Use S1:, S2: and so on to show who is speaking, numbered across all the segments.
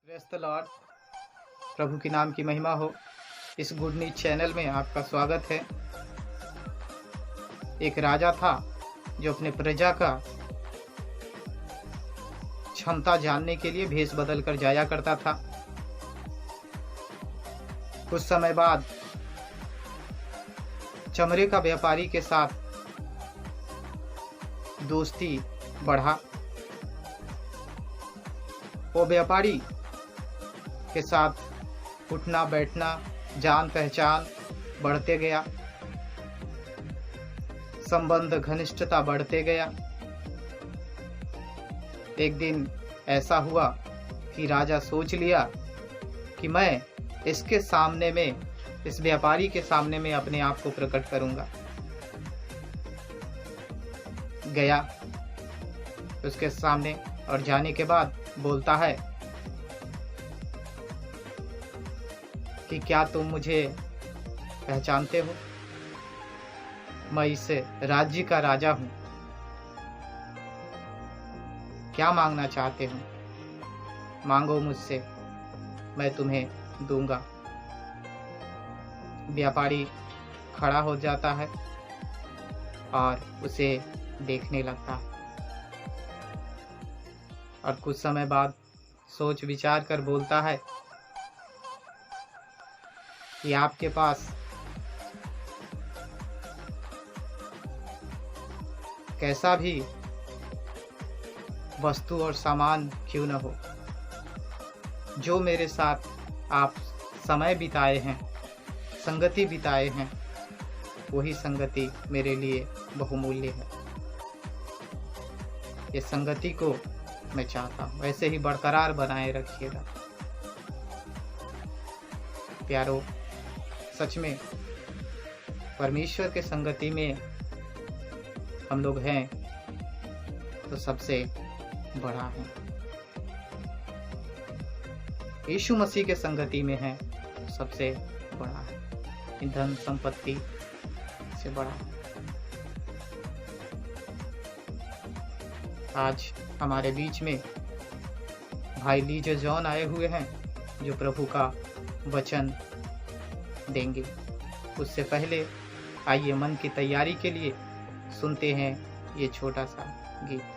S1: Praise the Lord. प्रभु के नाम की महिमा हो। इस गुड न्यूज चैनल में आपका स्वागत है। एक राजा था जो अपने प्रजा का क्षमता जानने के लिए भेष बदल कर जाया करता था। कुछ समय बाद चमड़े का व्यापारी के साथ दोस्ती बढ़ा। वो व्यापारी के साथ उठना बैठना, जान पहचान बढ़ते गया, संबंध घनिष्ठता बढ़ते गया। एक दिन ऐसा हुआ कि राजा सोच लिया कि मैं इसके सामने में, इस व्यापारी के सामने में अपने आप को प्रकट करूंगा। गया उसके सामने और जाने के बाद बोलता है कि क्या तुम मुझे पहचानते हो? मैं इस राज्य का राजा हूं। क्या मांगना चाहते हो? मांगो मुझसे, मैं तुम्हें दूंगा। व्यापारी खड़ा हो जाता है और उसे देखने लगता है और कुछ समय बाद सोच विचार कर बोलता है कि आपके पास कैसा भी वस्तु और सामान क्यों न हो, जो मेरे साथ आप समय बिताए हैं, संगति बिताए हैं, वही संगति मेरे लिए बहुमूल्य है। ये संगति को मैं चाहता हूँ, वैसे ही बरकरार बनाए रखिएगा। प्यारो, सच में परमेश्वर के संगति में हम लोग हैं तो सबसे बड़ा है। यीशु मसीह के संगति में है तो सबसे बड़ा है। धन संपत्ति से बड़ा है। आज हमारे बीच में भाई लीजे जॉन आए हुए हैं जो प्रभु का वचन देंगे। उससे पहले आइए मन की तैयारी के लिए सुनते हैं ये छोटा सा गीत।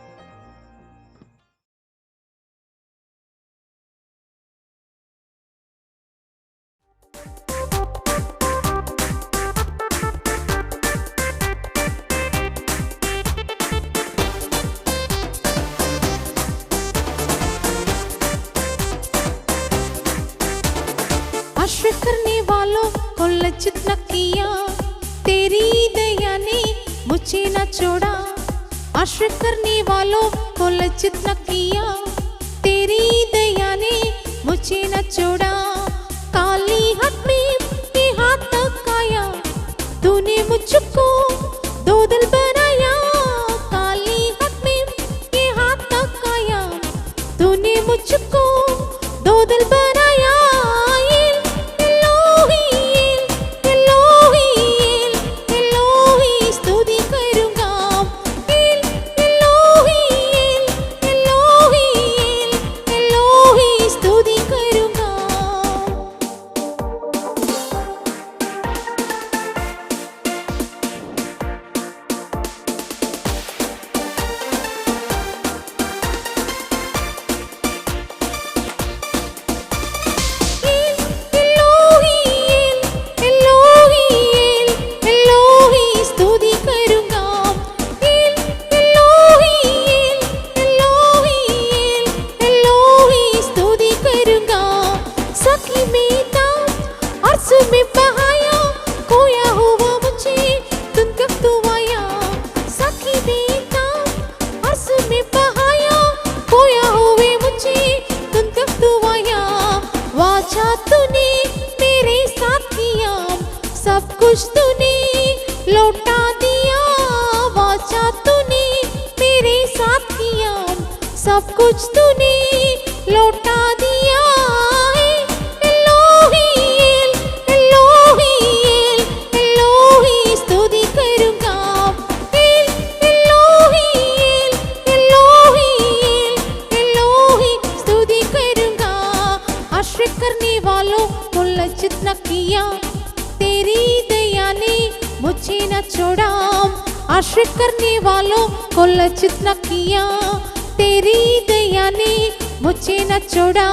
S2: आश्रय करने वालों को लज्जित न किया, तेरी दया ने मुझे न छोड़ा। आश्रय करने वालों को लज्जित न किया, तेरी दया ने मुझे न छोड़ा। काली हाथ में ये हाथ तकाया, तूने मुझको दो दिल बनाया। काली हाथ में ये हाथ तकाया, तूने मुझको दो दिल बनाया। तूने मेरे साथ किया, सब कुछ तूने लौटा दिया। वाचा तूने मेरे साथ किया, सब कुछ तूने लौटा दिया। एलोही एलोही एलोही स्तुति करूंगा। एलोही एलोही एलोही स्तुति करूंगा। आश्रय करने वालों को लज्जित न किया, तेरी दया ने मुझे न छोड़ा। आश्रय करने वालों को लज्जित न किया, तेरी दया ने मुझे न छोड़ा।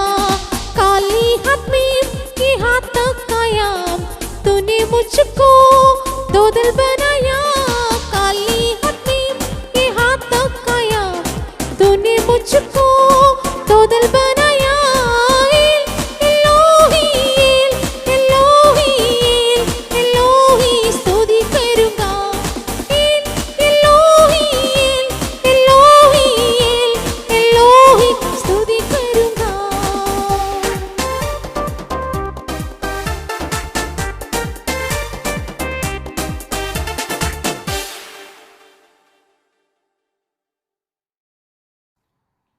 S2: काली हमीम के हाथ तक आया, तूने मुझको दो दिल बनाया। काली हमीम के हाथ तक आया, तूने मुझको दो दिल बनाया। एलोही, एलोही, एलोही स्तुति करूंगा। एलोही, एलोही, एलोही स्तुति करूंगा।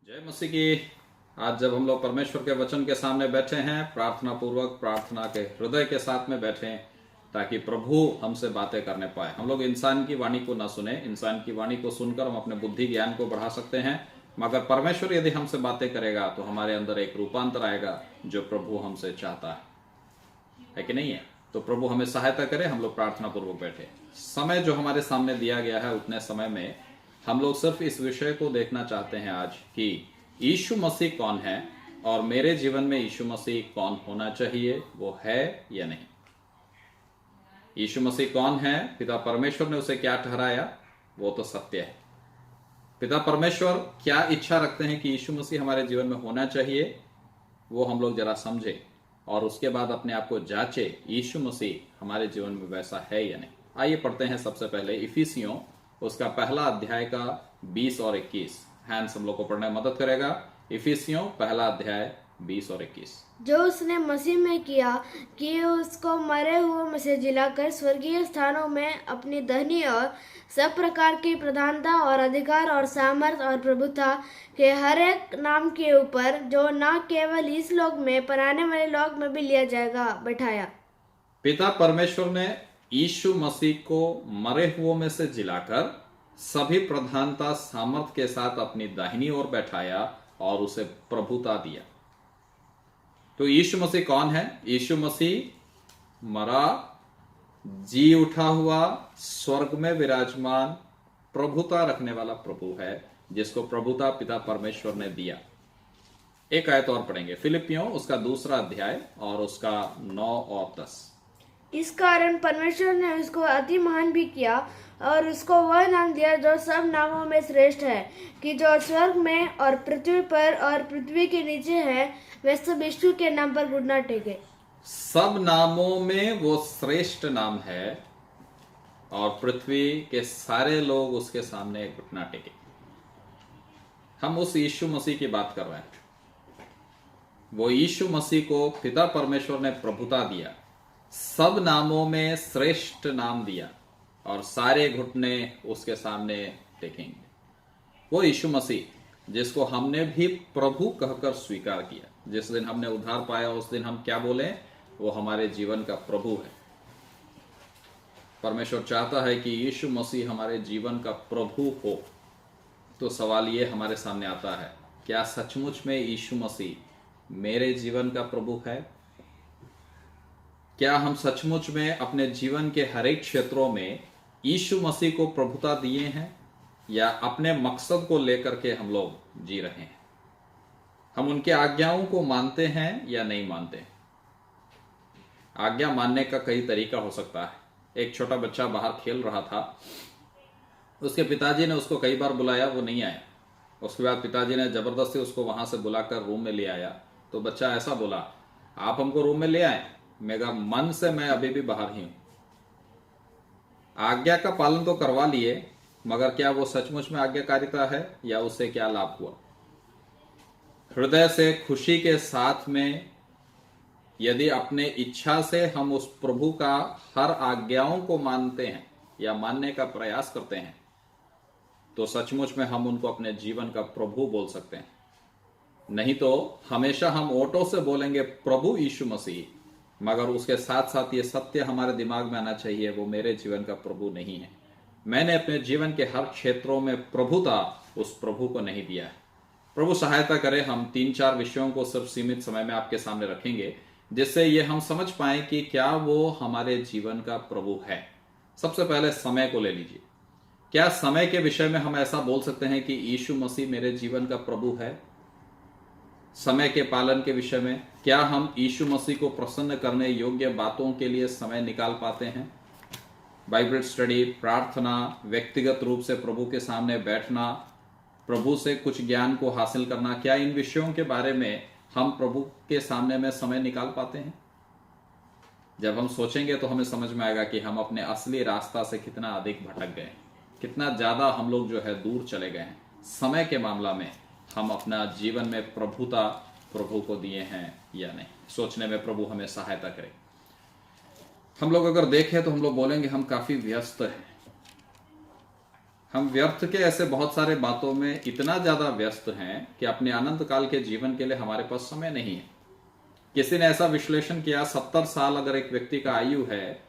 S3: जय मसीह की। आज जब हम लोग परमेश्वर के वचन के सामने बैठे हैं, प्रार्थना पूर्वक, प्रार्थना के हृदय के साथ में बैठे हैं, ताकि प्रभु हमसे बातें करने पाए। हम लोग इंसान की वाणी को ना सुने। इंसान की वाणी को सुनकर हम अपने बुद्धि ज्ञान को बढ़ा सकते हैं, मगर परमेश्वर यदि हमसे बातें करेगा तो हमारे अंदर एक रूपांतर आएगा जो प्रभु हमसे चाहता है कि नहीं है। तो प्रभु हमें सहायता करे। हम लोग प्रार्थना पूर्वक बैठे। समय जो हमारे सामने दिया गया है, उतने समय में हम लोग सिर्फ इस विषय को देखना चाहते हैं आज कि यीशु मसीह कौन है और मेरे जीवन में यीशु मसीह कौन होना चाहिए, वो है या नहीं। यीशु मसीह कौन है, पिता परमेश्वर ने उसे क्या ठहराया, वो तो सत्य है। पिता परमेश्वर क्या इच्छा रखते हैं कि यीशु मसीह हमारे जीवन में होना चाहिए, वो हम लोग जरा समझे और उसके बाद अपने आप को जांचे, यीशु मसीह हमारे जीवन में वैसा है या नहीं। आइए पढ़ते हैं सबसे पहले इफिसियों उसका पहला अध्याय का 20 और 21। हैंस हम लोग को पढ़ने में मदद करेगा। इफिसियों पहला अध्याय 20 और 21।
S4: जो उसने मसीह में किया कि उसको मरे हुए में से जिलाकर स्वर्गीय स्थानों में अपनी दाहिनी और सब प्रकार की प्रधानता और अधिकार और सामर्थ और प्रभुता के हर एक नाम के ऊपर, जो न केवल इस लोक में पर आने वाले लोक में भी लिया जाएगा, बैठाया।
S3: पिता परमेश्वर ने यीशु मसीह को मरे हुओं में से जिलाकर सभी प्रधानता सामर्थ के साथ अपनी दाहिनी ओर बैठाया और उसे प्रभुता दिया। तो यीशु मसीह कौन है? यीशु मसीह मरा, जी उठा हुआ, स्वर्ग में विराजमान, प्रभुता रखने वाला प्रभु है, जिसको प्रभुता पिता परमेश्वर ने दिया। एक आयत और पढ़ेंगे, फिलिपियों उसका दूसरा अध्याय और उसका 9 और 10।
S4: इस कारण परमेश्वर ने उसको अति महान भी किया और उसको वह नाम दिया जो सब नामों में श्रेष्ठ है, कि जो स्वर्ग में और पृथ्वी पर और पृथ्वी के नीचे है, वे सब यीशु के नाम पर घुटना टेके।
S3: सब नामों में वो श्रेष्ठ नाम है और पृथ्वी के सारे लोग उसके सामने घुटना टेके। हम उस यीशु मसीह की बात कर रहे हैं। वो यीशु मसीह को पिता परमेश्वर ने प्रभुता दिया, सब नामों में श्रेष्ठ नाम दिया और सारे घुटने उसके सामने टेकेंगे। वो यीशु मसीह जिसको हमने भी प्रभु कहकर स्वीकार किया। जिस दिन हमने उद्धार पाया उस दिन हम क्या बोले? वो हमारे जीवन का प्रभु है। परमेश्वर चाहता है कि यीशु मसीह हमारे जीवन का प्रभु हो। तो सवाल ये हमारे सामने आता है, क्या सचमुच में यीशु मसीह मेरे जीवन का प्रभु है? क्या हम सचमुच में अपने जीवन के हर एक क्षेत्रों में यीशु मसीह को प्रभुता दिए हैं, या अपने मकसद को लेकर के हम लोग जी रहे हैं? हम उनके आज्ञाओं को मानते हैं या नहीं मानते? आज्ञा मानने का कई तरीका हो सकता है। एक छोटा बच्चा बाहर खेल रहा था, उसके पिताजी ने उसको कई बार बुलाया, वो नहीं आया। उसके बाद पिताजी ने जबरदस्ती उसको वहां से बुलाकर रूम में ले आया। तो बच्चा ऐसा बोला, आप हमको रूम में ले आए? मेरा मन से मैं अभी भी बाहर ही हूं। आज्ञा का पालन तो करवा लिए, मगर क्या वो सचमुच में आज्ञाकारिता है, या उससे क्या लाभ हुआ? हृदय से खुशी के साथ में यदि अपने इच्छा से हम उस प्रभु का हर आज्ञाओं को मानते हैं या मानने का प्रयास करते हैं, तो सचमुच में हम उनको अपने जीवन का प्रभु बोल सकते हैं। नहीं तो हमेशा हम ओटों से बोलेंगे प्रभु यीशु मसीह, मगर उसके साथ साथ ये सत्य हमारे दिमाग में आना चाहिए, वो मेरे जीवन का प्रभु नहीं है। मैंने अपने जीवन के हर क्षेत्रों में प्रभुता उस प्रभु को नहीं दिया है। प्रभु सहायता करे, हम 3-4 विषयों को सिर्फ सीमित समय में आपके सामने रखेंगे, जिससे ये हम समझ पाए कि क्या वो हमारे जीवन का प्रभु है। सबसे पहले समय को ले लीजिए। क्या समय के विषय में हम ऐसा बोल सकते हैं कि यीशु मसीह मेरे जीवन का प्रभु है? समय के पालन के विषय में क्या हम यीशु मसीह को प्रसन्न करने योग्य बातों के लिए समय निकाल पाते हैं? बाइबल स्टडी, प्रार्थना, व्यक्तिगत रूप से प्रभु के सामने बैठना, प्रभु से कुछ ज्ञान को हासिल करना, क्या इन विषयों के बारे में हम प्रभु के सामने में समय निकाल पाते हैं? जब हम सोचेंगे तो हमें समझ में आएगा कि हम अपने असली रास्ता से कितना अधिक भटक गए, कितना ज्यादा हम लोग जो है दूर चले गए हैं। समय के मामला में हम अपना जीवन में प्रभुता प्रभु को दिए हैं या नहीं, सोचने में प्रभु हमें सहायता करे। हम लोग अगर देखें तो हम लोग बोलेंगे हम काफी व्यस्त हैं। हम व्यर्थ के ऐसे बहुत सारे बातों में इतना ज्यादा व्यस्त हैं कि अपने अनंत काल के जीवन के लिए हमारे पास समय नहीं है। किसी ने ऐसा विश्लेषण किया, 70 साल अगर एक व्यक्ति का आयु है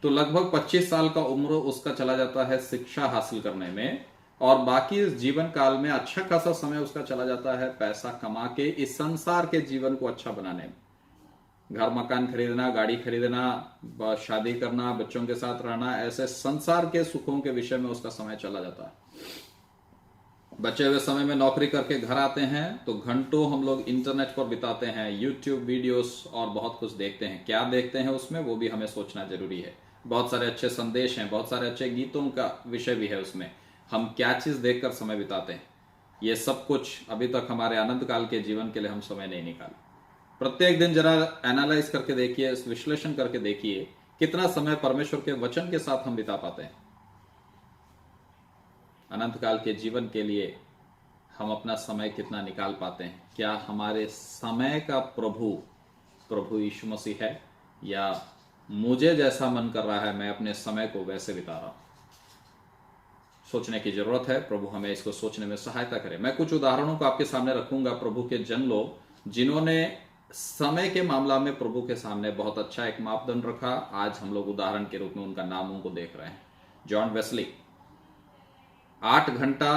S3: तो लगभग 25 साल का उम्र उसका चला जाता है शिक्षा हासिल करने में, और बाकी इस जीवन काल में अच्छा खासा समय उसका चला जाता है पैसा कमा के इस संसार के जीवन को अच्छा बनाने में। घर मकान खरीदना, गाड़ी खरीदना, शादी करना, बच्चों के साथ रहना, ऐसे संसार के सुखों के विषय में उसका समय चला जाता है। बचे हुए समय में नौकरी करके घर आते हैं तो घंटों हम लोग इंटरनेट पर बिताते हैं, यूट्यूब वीडियोस और बहुत कुछ देखते हैं। क्या देखते हैं उसमें वो भी हमें सोचना जरूरी है। बहुत सारे अच्छे संदेश हैं, बहुत सारे अच्छे गीतों का विषय भी है उसमें। हम क्या चीज देखकर समय बिताते हैं, ये सब कुछ अभी तक हमारे अनंत काल के जीवन के लिए हम समय नहीं निकाले। प्रत्येक दिन जरा एनालाइज करके देखिए, विश्लेषण करके देखिए कितना समय परमेश्वर के वचन के साथ हम बिता पाते हैं। अनंत काल के जीवन के लिए हम अपना समय कितना निकाल पाते हैं? क्या हमारे समय का प्रभु यीशु मसीह है, या मुझे जैसा मन कर रहा है मैं अपने समय को वैसे बिता रहा हूं? सोचने की जरूरत है। प्रभु हमें इसको सोचने में सहायता करे। मैं कुछ उदाहरणों को आपके सामने रखूंगा, प्रभु के जन लोग जिन्होंने समय के मामला में प्रभु के सामने बहुत अच्छा एक मापदंड रखा। आज हम लोग उदाहरण के रूप में उनका नामों को देख रहे हैं। जॉन वेस्ली 8 घंटा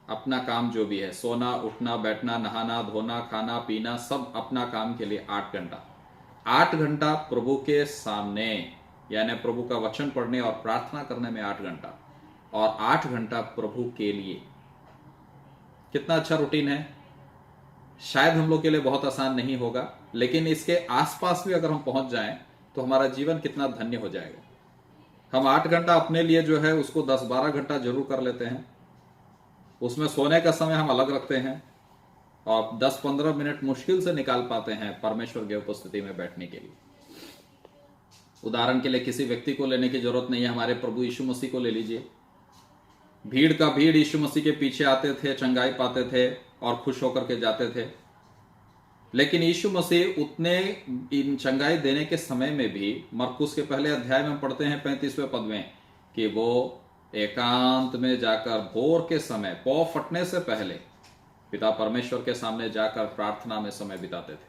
S3: अपना काम जो भी है, सोना, उठना, बैठना, नहाना, धोना, खाना, पीना, सब अपना काम के लिए 8 घंटा। 8 घंटा प्रभु के सामने, यानी प्रभु का वचन पढ़ने और प्रार्थना करने में 8 घंटा, और 8 घंटा प्रभु के लिए। कितना अच्छा रूटीन है। शायद हम लोग के लिए बहुत आसान नहीं होगा, लेकिन इसके आसपास भी अगर हम पहुंच जाएं तो हमारा जीवन कितना धन्य हो जाएगा। हम 8 घंटा अपने लिए जो है उसको 10-12 घंटा जरूर कर लेते हैं। उसमें सोने का समय हम अलग रखते हैं और 10-15 मिनट मुश्किल से निकाल पाते हैं परमेश्वर की उपस्थिति में बैठने के लिए। उदाहरण के लिए किसी व्यक्ति को लेने की जरूरत नहीं है, हमारे प्रभु यीशु मसीह को ले लीजिए। भीड़ का भीड़ यीशु मसीह के पीछे आते थे, चंगाई पाते थे और खुश होकर के जाते थे। लेकिन यीशु मसीह उतने इन चंगाई देने के समय में भी, मरकुस के पहले अध्याय में पढ़ते हैं 35वें पद में, कि वो एकांत में जाकर भोर के समय पौ फटने से पहले पिता परमेश्वर के सामने जाकर प्रार्थना में समय बिताते थे।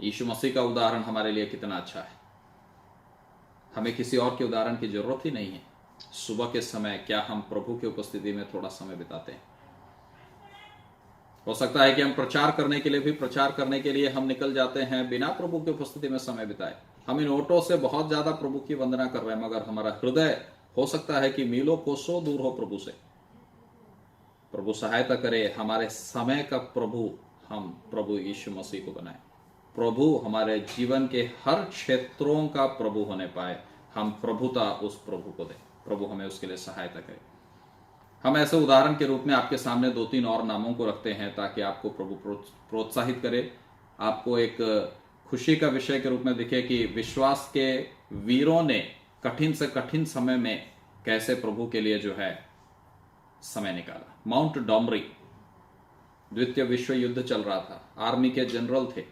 S3: यीशु मसीह का उदाहरण हमारे लिए कितना अच्छा है। हमें किसी और के उदाहरण की जरूरत ही नहीं है। सुबह के समय क्या हम प्रभु की उपस्थिति में थोड़ा समय बिताते हैं? हो सकता है कि हम प्रचार करने के लिए भी, प्रचार करने के लिए हम निकल जाते हैं बिना प्रभु की उपस्थिति में समय बिताए। हम इन ओटों से बहुत ज्यादा प्रभु की वंदना कर रहे हैं, मगर हमारा हृदय हो सकता है कि मीलों कोसों दूर हो प्रभु से। प्रभु सहायता करे, हमारे समय का प्रभु हम प्रभु यीशु मसीह को बनाए। प्रभु हमारे जीवन के हर क्षेत्रों का प्रभु होने पाए। हम प्रभुता उस प्रभु को दें। प्रभु हमें उसके लिए सहायता करे। हम ऐसे उदाहरण के रूप में आपके सामने 2-3 और नामों को रखते हैं ताकि आपको प्रभु प्रोत्साहित करे, आपको एक खुशी का विषय के रूप में दिखे कि विश्वास के वीरों ने कठिन से कठिन समय में कैसे प्रभु के लिए जो है समय निकाला। माउंट डॉमरी, द्वितीय विश्व युद्ध चल रहा था, आर्मी के जनरल थे।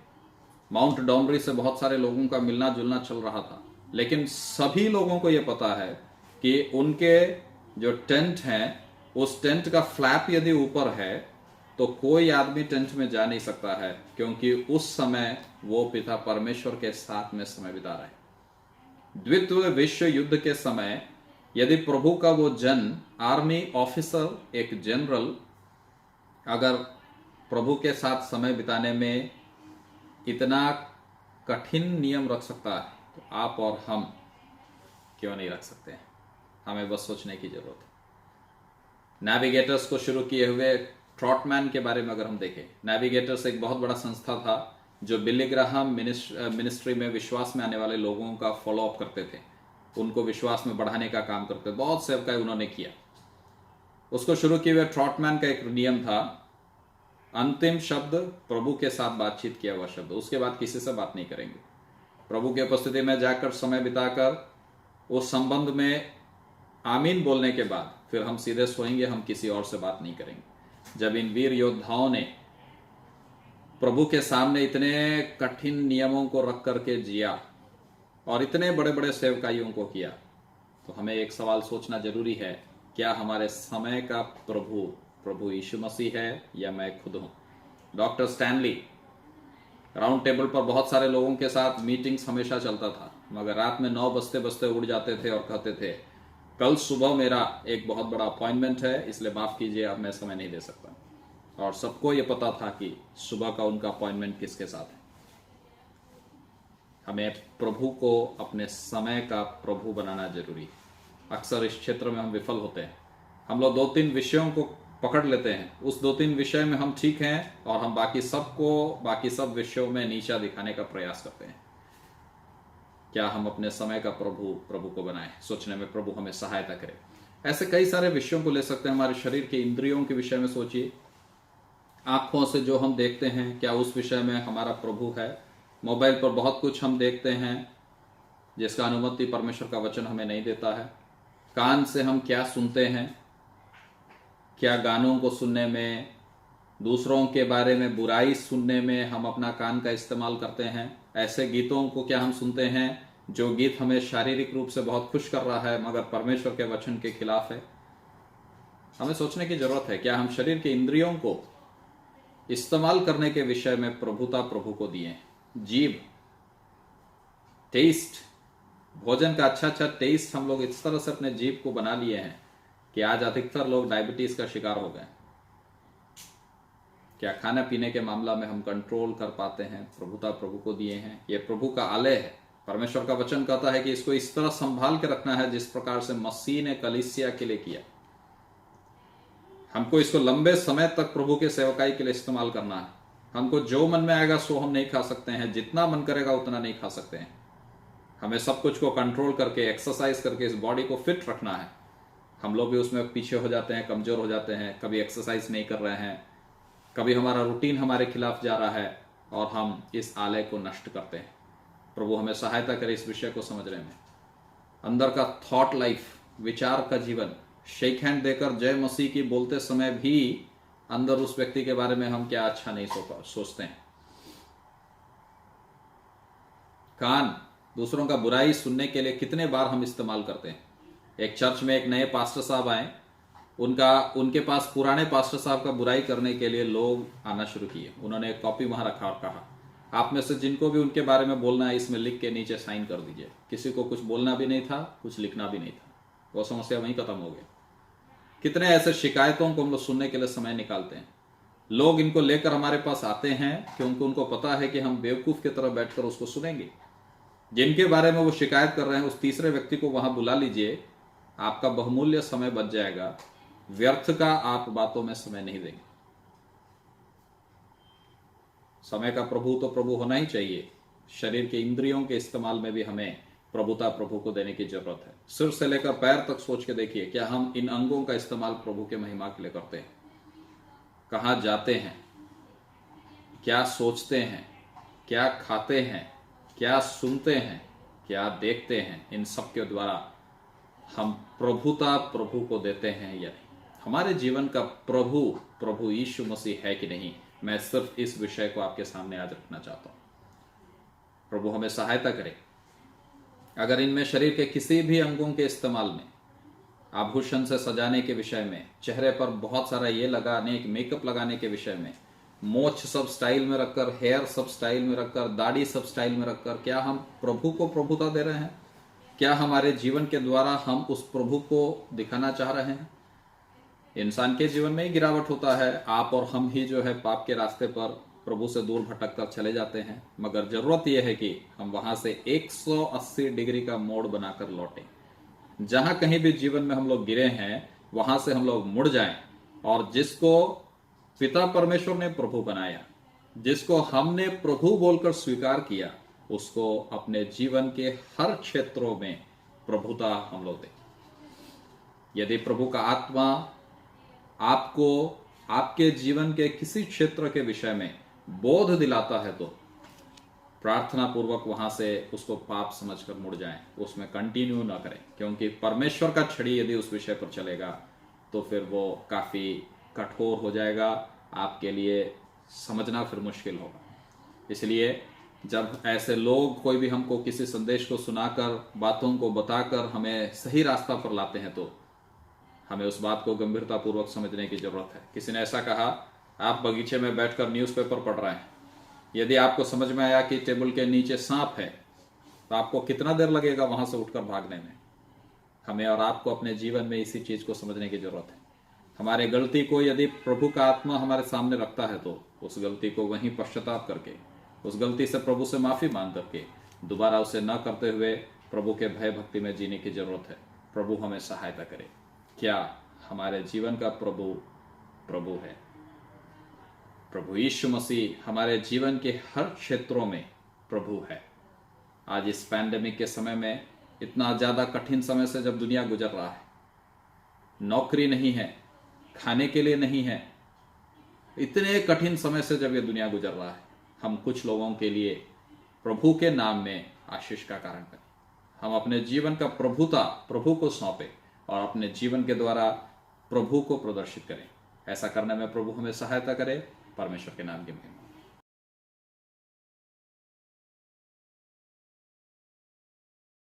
S3: माउंट डॉमरी से बहुत सारे लोगों का मिलना जुलना चल रहा था, लेकिन सभी लोगों को यह पता है कि उनके जो टेंट हैं, उस टेंट का फ्लैप यदि ऊपर है तो कोई आदमी टेंट में जा नहीं सकता है, क्योंकि उस समय वो पिता परमेश्वर के साथ में समय बिता रहे हैं। द्वितीय विश्व युद्ध के समय यदि प्रभु का वो जन, आर्मी ऑफिसर, एक जनरल, अगर प्रभु के साथ समय बिताने में इतना कठिन नियम रख सकता है, तो आप और हम क्यों नहीं रख सकते हैं? हमें बस सोचने की जरूरत है। नेविगेटर्स को शुरू किए हुए ट्रॉटमैन के बारे में अगर हम देखें, नेविगेटर्स एक बहुत बड़ा संस्था था जो बिली ग्राहम मिनिस्ट्री में विश्वास में आने वाले लोगों का फॉलो अप करते थे, उनको विश्वास में बढ़ाने का काम करते थे। बहुत सेवकाई उन्होंने किया। उसको शुरू किए हुए ट्रॉटमैन का एक नियम था, अंतिम शब्द प्रभु के साथ बातचीत किया हुआ शब्द, उसके बाद किसी से बात नहीं करेंगे। प्रभु की उपस्थिति में जाकर समय बिताकर उस संबंध में आमीन बोलने के बाद फिर हम सीधे सोएंगे, हम किसी और से बात नहीं करेंगे। जब इन वीर योद्धाओं ने प्रभु के सामने इतने कठिन नियमों को रख करके जिया और इतने बड़े बड़े सेवकाइयों को किया, तो हमें एक सवाल सोचना जरूरी है, क्या हमारे समय का प्रभु यीशु मसीह है या मैं खुद हूं? डॉक्टर स्टैनली राउंड टेबल पर बहुत सारे लोगों के साथ मीटिंग्स हमेशा चलता था, मगर रात में 9 बजते बजते उड़ जाते थे और कहते थे कल सुबह मेरा एक बहुत बड़ा अपॉइंटमेंट है, इसलिए माफ कीजिए अब मैं समय नहीं दे सकता। और सबको ये पता था कि सुबह का उनका अपॉइंटमेंट किसके साथ है। हमें प्रभु को अपने समय का प्रभु बनाना जरूरी है। अक्सर इस क्षेत्र में हम विफल होते हैं। हम लोग 2-3 विषयों को पकड़ लेते हैं, उस 2-3 विषय में हम ठीक हैं और हम बाकी सब विषयों में नीचा दिखाने का प्रयास करते हैं। क्या हम अपने समय का प्रभु को बनाएं? सोचने में प्रभु हमें सहायता करे। ऐसे कई सारे विषयों को ले सकते हैं। हमारे शरीर के इंद्रियों के विषय में सोचिए, आंखों से जो हम देखते हैं क्या उस विषय में हमारा प्रभु है? मोबाइल पर बहुत कुछ हम देखते हैं जिसका अनुमति परमेश्वर का वचन हमें नहीं देता है। कान से हम क्या सुनते हैं? क्या गानों को सुनने में, दूसरों के बारे में बुराई सुनने में हम अपना कान का इस्तेमाल करते हैं? ऐसे गीतों को क्या हम सुनते हैं जो गीत हमें शारीरिक रूप से बहुत खुश कर रहा है मगर परमेश्वर के वचन के खिलाफ है? हमें सोचने की जरूरत है, क्या हम शरीर के इंद्रियों को इस्तेमाल करने के विषय में प्रभु को दिए? जीभ, टेस्ट, भोजन का अच्छा टेस्ट हम लोग इस तरह से अपने जीभ को बना लिए हैं कि आज अधिकतर लोग डायबिटीज का शिकार हो गए। क्या खाने पीने के मामला में हम कंट्रोल कर पाते हैं? प्रभु को दिए हैं। ये प्रभु का आलय है। परमेश्वर का वचन कहता है कि इसको इस तरह संभाल के रखना है जिस प्रकार से मसीह ने कलीसिया के लिए किया। हमको इसको लंबे समय तक प्रभु के सेवकाई के लिए इस्तेमाल करना है। हमको जो मन में आएगा सो हम नहीं खा सकते हैं, जितना मन करेगा उतना नहीं खा सकते हैं। हमें सब कुछ को कंट्रोल करके, एक्सरसाइज करके इस बॉडी को फिट रखना है। हम लोग भी उसमें पीछे हो जाते हैं, कमजोर हो जाते हैं। कभी एक्सरसाइज नहीं कर रहे हैं, कभी हमारा रूटीन हमारे खिलाफ जा रहा है और हम इस आलय को नष्ट करते हैं। प्रभु हमें सहायता करे इस विषय को समझने में। अंदर का थॉट लाइफ, विचार का जीवन, शेक हैंड देकर जय मसीह की बोलते समय भी अंदर उस व्यक्ति के बारे में हम क्या अच्छा नहीं सोचते हैं। कान, दूसरों का बुराई सुनने के लिए कितने बार हम इस्तेमाल करते हैं। एक चर्च में एक नए पास्टर साहब आए, उनके पास पुराने पास्टर साहब का बुराई करने के लिए लोग आना शुरू किए। उन्होंने एक कॉपी वहां रखा और कहा, आप में से जिनको भी उनके बारे में बोलना है इसमें लिख के नीचे साइन कर दीजिए। किसी को कुछ बोलना भी नहीं था, कुछ लिखना भी नहीं था। वो समस्या वहीं खत्म हो गई। कितने ऐसे शिकायतों को हम लोग सुनने के लिए समय निकालते हैं। लोग इनको लेकर हमारे पास आते हैं क्योंकि उनको पता है कि हम बेवकूफ की तरह बैठकर उसको सुनेंगे। जिनके बारे में वो शिकायत कर रहे हैं उस तीसरे व्यक्ति को वहां बुला लीजिए, आपका बहुमूल्य समय बच जाएगा। व्यर्थ का आप बातों में समय नहीं देंगे। समय का प्रभु तो प्रभु होना ही चाहिए। शरीर के इंद्रियों के इस्तेमाल में भी हमें प्रभु को देने की जरूरत है। सिर से लेकर पैर तक सोच के देखिए, क्या हम इन अंगों का इस्तेमाल प्रभु के महिमा के लिए करते हैं? कहां जाते हैं, क्या सोचते हैं, क्या खाते हैं, क्या सुनते हैं, क्या देखते हैं, इन सब के द्वारा हम प्रभु को देते हैं या नहीं? हमारे जीवन का प्रभु यीशु मसीह है कि नहीं? मैं सिर्फ इस विषय को आपके सामने आज रखना चाहता हूं। प्रभु हमें सहायता करे। अगर इनमें शरीर के किसी भी अंगों के इस्तेमाल में, आभूषण से सजाने के विषय में, चेहरे पर बहुत सारा ये लगाने, मेकअप लगाने के विषय में, मोछ सब स्टाइल में रखकर, हेयर सब स्टाइल में रखकर, दाढ़ी सब स्टाइल में रखकर, क्या हम प्रभु को प्रभुता दे रहे हैं? क्या हमारे जीवन के द्वारा हम उस प्रभु को दिखाना चाह रहे हैं? इंसान के जीवन में ही गिरावट होता है, आप और हम ही जो है पाप के रास्ते पर प्रभु से दूर भटक कर चले जाते हैं। मगर जरूरत यह है कि हम वहां से 180 डिग्री का मोड़ बनाकर लौटें। जहां कहीं भी जीवन में हम लोग गिरे हैं वहां से हम लोग मुड़ जाएं और जिसको पिता परमेश्वर ने प्रभु बनाया, जिसको हमने प्रभु बोलकर स्वीकार किया, उसको अपने जीवन के हर क्षेत्रों में प्रभुता हम लोग दें। यदि प्रभु का आत्मा आपको आपके जीवन के किसी क्षेत्र के विषय में बोध दिलाता है तो प्रार्थना पूर्वक वहां से उसको पाप समझकर मुड़ जाएं, उसमें कंटिन्यू ना करें, क्योंकि परमेश्वर का छड़ी यदि उस विषय पर चलेगा तो फिर वो काफी कठोर हो जाएगा, आपके लिए समझना फिर मुश्किल होगा। इसलिए जब ऐसे लोग कोई भी हमको किसी संदेश को सुनाकर, बातों को बताकर हमें सही रास्ता पर लाते हैं तो हमें उस बात को गंभीरता पूर्वक समझने की जरूरत है। किसी ने ऐसा कहा, आप बगीचे में बैठकर न्यूज़पेपर पढ़ रहे हैं, यदि आपको समझ में आया कि टेबल के नीचे सांप है तो आपको कितना देर लगेगा वहां से उठकर भागने में? हमें और आपको अपने जीवन में इसी चीज को समझने की जरूरत है। हमारे गलती को यदि प्रभु का आत्मा हमारे सामने रखता है तो उस गलती को वहीं पश्चाताप करके, उस गलती से प्रभु से माफी मांग करके दोबारा उसे न करते हुए प्रभु के भय भक्ति में जीने की जरूरत है। प्रभु हमें सहायता करे। क्या हमारे जीवन का प्रभु है? प्रभु यीशु मसीह हमारे जीवन के हर क्षेत्रों में प्रभु है। आज इस पैंडेमिक के समय में, इतना ज्यादा कठिन समय से जब दुनिया गुजर रहा है, नौकरी नहीं है, खाने के लिए नहीं है, इतने कठिन समय से जब ये दुनिया गुजर रहा है, हम कुछ लोगों के लिए प्रभु के नाम में आशीष का कारण बने। हम अपने जीवन का प्रभुता प्रभु को सौंपे और अपने जीवन के द्वारा प्रभु को प्रदर्शित करें। ऐसा करने में प्रभु हमें सहायता करे। परमेश्वर के नाम की महिमा।